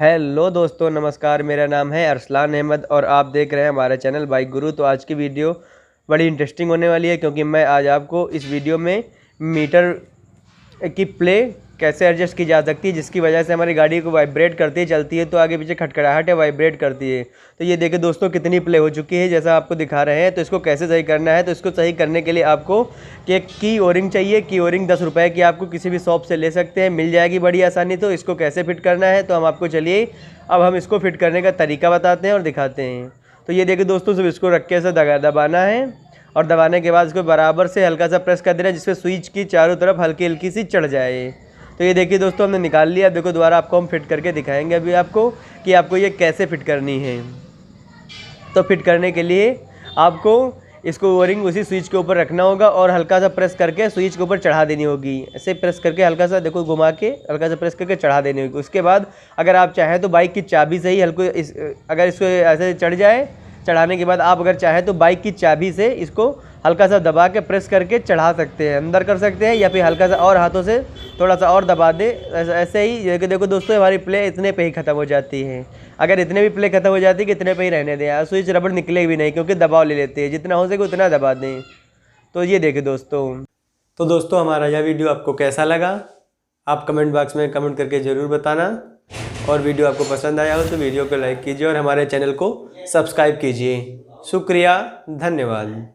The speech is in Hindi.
हेलो दोस्तों, नमस्कार। मेरा नाम है अरसलान अहमद और आप देख रहे हैं हमारा चैनल बाइक गुरु। तो आज की वीडियो बड़ी इंटरेस्टिंग होने वाली है क्योंकि मैं आज आपको इस वीडियो में मीटर की प्ले कैसे एडजस्ट की जा सकती है, जिसकी वजह से हमारी गाड़ी को वाइब्रेट करती है, चलती है तो आगे पीछे खटखड़ाहट है, वाइब्रेट करती है। तो ये देखिए दोस्तों कितनी प्ले हो चुकी है जैसा आपको दिखा रहे हैं। तो इसको कैसे सही करना है, तो इसको सही करने के लिए आपको की ओरिंग चाहिए। की ओरिंग 10 रुपये की आपको किसी भी शॉप से ले सकते हैं, मिल जाएगी बड़ी आसानी। तो इसको कैसे फिट करना है तो हम आपको चलिए अब हम इसको फिट करने का तरीका बताते हैं और दिखाते हैं। तो ये देखिए दोस्तों, सिर्फ इसको रख के ऐसे दबाना है और दबाने के बाद इसको बराबर से हल्का सा प्रेस कर देना है जिससे स्विच की चारों तरफ हल्की हल्की सी चढ़ जाए। तो ये देखिए दोस्तों हमने निकाल लिया। देखो दोबारा आपको हम फिट करके दिखाएंगे अभी आपको कि आपको ये कैसे फिट करनी है। तो फिट करने के लिए आपको इसको ओरिंग उसी स्विच के ऊपर रखना होगा और हल्का सा प्रेस करके स्विच के ऊपर चढ़ा देनी होगी। ऐसे प्रेस करके हल्का सा देखो घुमा के हल्का सा प्रेस करके चढ़ा देनी होगी। उसके बाद अगर आप चाहें तो बाइक की चाबी से ही अगर इसको ऐसे चढ़ जाए, चढ़ाने के बाद आप अगर चाहें तो बाइक की चाबी से इसको हल्का सा दबा के प्रेस करके चढ़ा सकते हैं, अंदर कर सकते हैं, या फिर हल्का सा और हाथों से थोड़ा सा और दबा दे। ऐसे ही देखो दोस्तों हमारी प्ले इतने पे ही ख़त्म हो जाती है। अगर इतने भी प्ले ख़त्म हो जाती है कि इतने पे ही रहने दें यार, स्विच रबड़ निकले भी नहीं क्योंकि दबाव ले लेते हैं। जितना हो सके उतना दबा दें। तो ये देखें दोस्तों। तो दोस्तों हमारा यह वीडियो आपको कैसा लगा आप कमेंट बॉक्स में कमेंट करके ज़रूर बताना। और वीडियो आपको पसंद आया हो तो वीडियो को लाइक कीजिए और हमारे चैनल को सब्सक्राइब कीजिए। शुक्रिया, धन्यवाद।